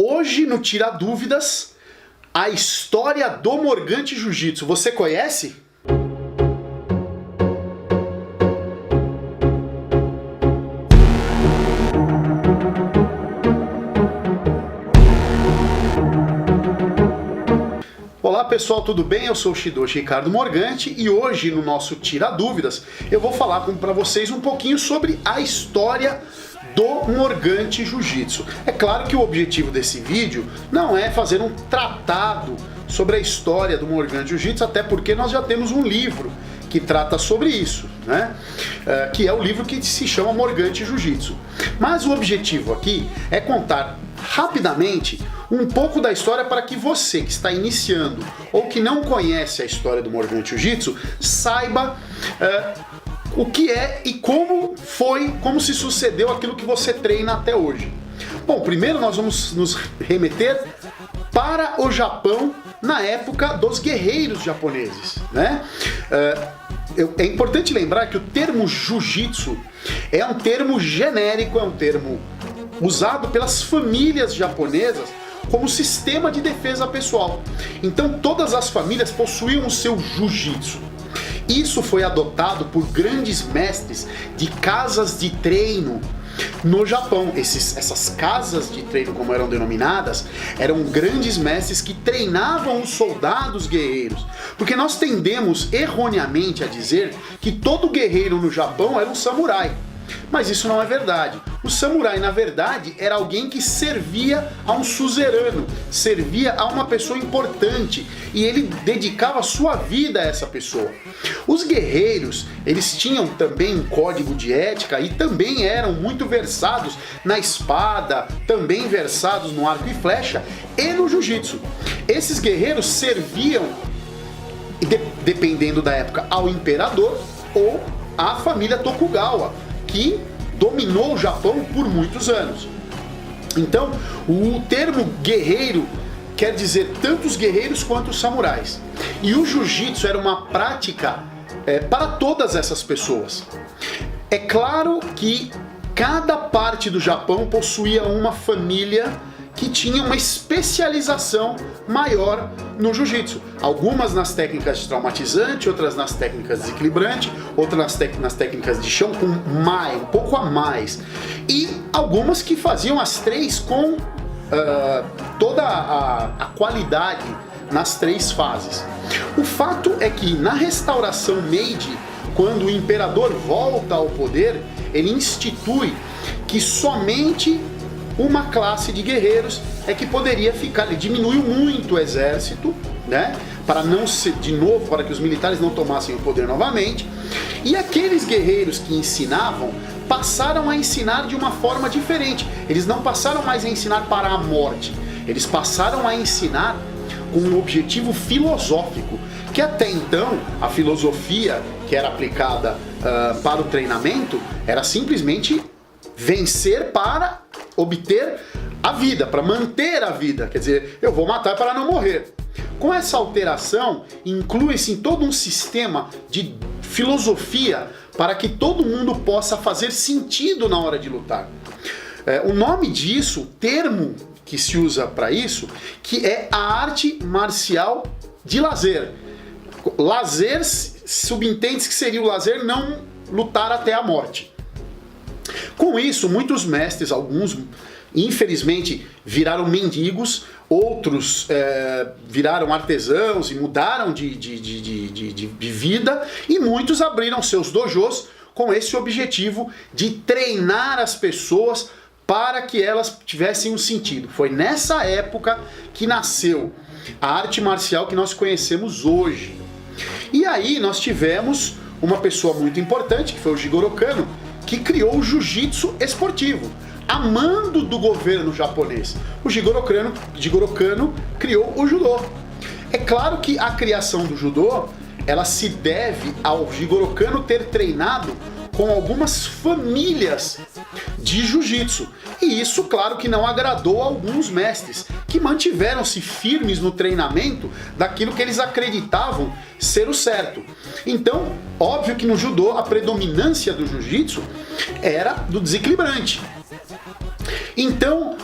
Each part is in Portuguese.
Hoje no Tira Dúvidas, a história do Morgante Jiu-Jitsu. Você conhece? Olá pessoal, tudo bem? Eu sou o Shidoshi Ricardo Morgante e hoje no nosso Tira Dúvidas eu vou falar para vocês um pouquinho sobre a história do Morgante Jiu-Jitsu. É claro que o objetivo desse vídeo não é fazer um tratado sobre a história do Morgante Jiu-Jitsu, até porque nós já temos um livro que trata sobre isso, né? Que é o livro que se chama Morgante Jiu-Jitsu. Mas o objetivo aqui é contar rapidamente um pouco da história para que você que está iniciando ou que não conhece a história do Morgante Jiu-Jitsu saiba o que é e como se sucedeu aquilo que você treina até hoje. Bom, primeiro nós vamos nos remeter para o Japão na época dos guerreiros japoneses, né? É importante lembrar que o termo Jiu-Jitsu é um termo genérico, é um termo usado pelas famílias japonesas como sistema de defesa pessoal. Então todas as famílias possuíam o seu Jiu-Jitsu. Isso foi adotado por grandes mestres de casas de treino no Japão. Essas casas de treino, como eram denominadas, eram grandes mestres que treinavam os soldados guerreiros. Porque nós tendemos erroneamente a dizer que todo guerreiro no Japão era um samurai. Mas isso não é verdade. O samurai, na verdade, era alguém que servia a um suzerano, servia a uma pessoa importante, e ele dedicava sua vida a essa pessoa. Os guerreiros, eles tinham também um código de ética e também eram muito versados na espada, também versados no arco e flecha e no jiu-jitsu. Esses guerreiros serviam, dependendo da época, ao imperador ou à família Tokugawa, que dominou o Japão por muitos anos. Então, o termo guerreiro quer dizer tanto os guerreiros quanto os samurais. E o jiu-jitsu era uma prática para todas essas pessoas. É claro que cada parte do Japão possuía uma família que tinha uma especialização maior no jiu-jitsu. Algumas nas técnicas de traumatizante, outras nas técnicas desequilibrante, outras nas técnicas de chão com um pouco a mais. E algumas que faziam as três com toda a qualidade nas três fases. O fato é que na restauração Meiji, quando o imperador volta ao poder, ele institui que somente uma classe de guerreiros é que poderia ficar. Ele diminuiu muito o exército, né? Para não ser, de novo, para que os militares não tomassem o poder novamente. E aqueles guerreiros que ensinavam passaram a ensinar de uma forma diferente. Eles não passaram mais a ensinar para a morte. Eles passaram a ensinar com um objetivo filosófico, que até então a filosofia que era aplicada para o treinamento era simplesmente vencer para obter a vida, para manter a vida, quer dizer, eu vou matar para não morrer. Com essa alteração, inclui-se em todo um sistema de filosofia para que todo mundo possa fazer sentido na hora de lutar. O nome disso, o termo que se usa para isso, que é a arte marcial de lazer. Lazer, subentende-se que seria o lazer não lutar até a morte. Com isso, muitos mestres, alguns infelizmente viraram mendigos, outros viraram artesãos e mudaram de vida, e muitos abriram seus dojos com esse objetivo de treinar as pessoas para que elas tivessem um sentido. Foi nessa época que nasceu a arte marcial que nós conhecemos hoje. E aí nós tivemos uma pessoa muito importante, que foi o Jigoro Kano, que criou o jiu-jitsu esportivo, a mando do governo japonês. O Jigoro Kano criou o judô. É claro que a criação do judô, ela se deve ao Jigoro Kano ter treinado com algumas famílias de jiu-jitsu. E isso, claro, que não agradou a alguns mestres, que mantiveram-se firmes no treinamento daquilo que eles acreditavam ser o certo. Então, óbvio que no judô a predominância do jiu-jitsu era do desequilibrante. Então,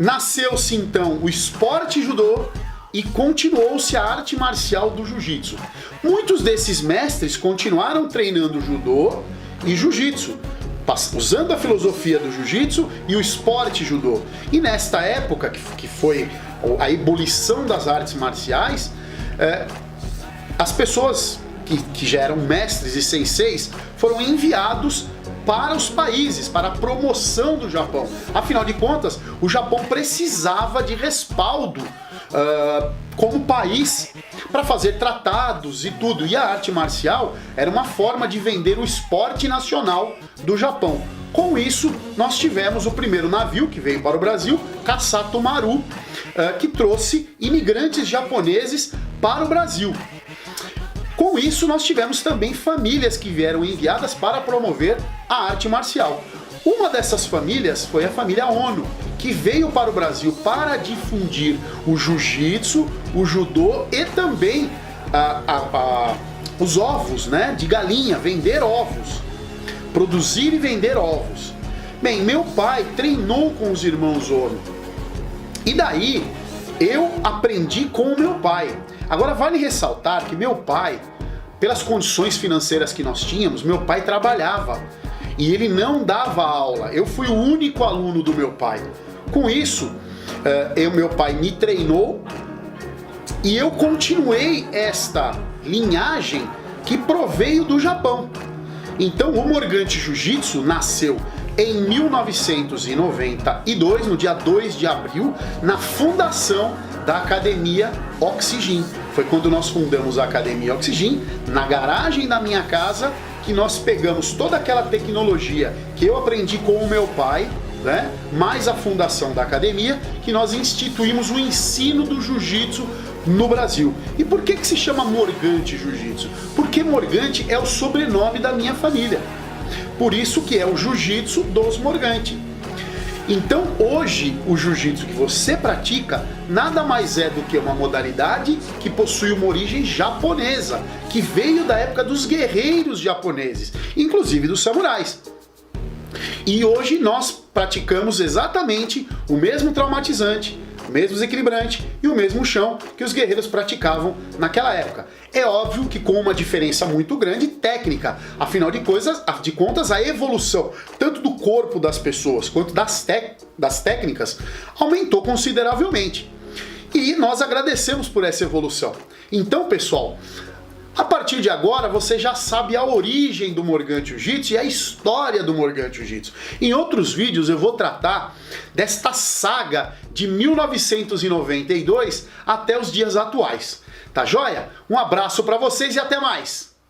Nasceu-se então o esporte judô e continuou-se a arte marcial do jiu-jitsu. Muitos desses mestres continuaram treinando judô e jiu-jitsu, usando a filosofia do jiu-jitsu e o esporte judô. E nesta época, que foi a ebulição das artes marciais, as pessoas que já eram mestres e senseis foram enviados para os países, para a promoção do Japão. Afinal de contas, o Japão precisava de respaldo como país para fazer tratados e tudo. E a arte marcial era uma forma de vender o esporte nacional do Japão. Com isso, nós tivemos o primeiro navio que veio para o Brasil, Kasato Maru, que trouxe imigrantes japoneses para o Brasil. Com isso, nós tivemos também famílias que vieram enviadas para promover a arte marcial. Uma dessas famílias foi a família Ono, que veio para o Brasil para difundir o jiu-jitsu, o judô e também os ovos, né, de galinha, vender ovos, produzir e vender ovos. Bem, meu pai treinou com os irmãos Ono e daí eu aprendi com o meu pai. Agora vale ressaltar que meu pai, pelas condições financeiras que nós tínhamos, meu pai trabalhava e ele não dava aula. Eu fui o único aluno do meu pai. Com isso, meu pai me treinou e eu continuei esta linhagem que proveio do Japão. Então o Morgante Jiu-Jitsu nasceu em 1992, no dia 2 de abril, na fundação da Academia Oxigin. Foi quando nós fundamos a Academia Oxigin, na garagem da minha casa, que nós pegamos toda aquela tecnologia que eu aprendi com o meu pai, né, mais a fundação da academia, que nós instituímos o ensino do jiu-jitsu no Brasil. E por que se chama Morgante Jiu-Jitsu? Porque Morgante é o sobrenome da minha família. Por isso que é o jiu-jitsu dos Morgante. Então hoje o jiu-jitsu que você pratica nada mais é do que uma modalidade que possui uma origem japonesa, que veio da época dos guerreiros japoneses, inclusive dos samurais. E hoje nós praticamos exatamente o mesmo traumatizante, o mesmo desequilibrante e o mesmo chão que os guerreiros praticavam naquela época. É óbvio que com uma diferença muito grande técnica, afinal de contas a evolução tanto do corpo das pessoas quanto das técnicas aumentou consideravelmente. E nós agradecemos por essa evolução. Então, pessoal, a partir de agora você já sabe a origem do Morgante Jiu-Jitsu e a história do Morgante Jiu-Jitsu. Em outros vídeos eu vou tratar desta saga de 1992 até os dias atuais. Tá joia? Um abraço para vocês e até mais!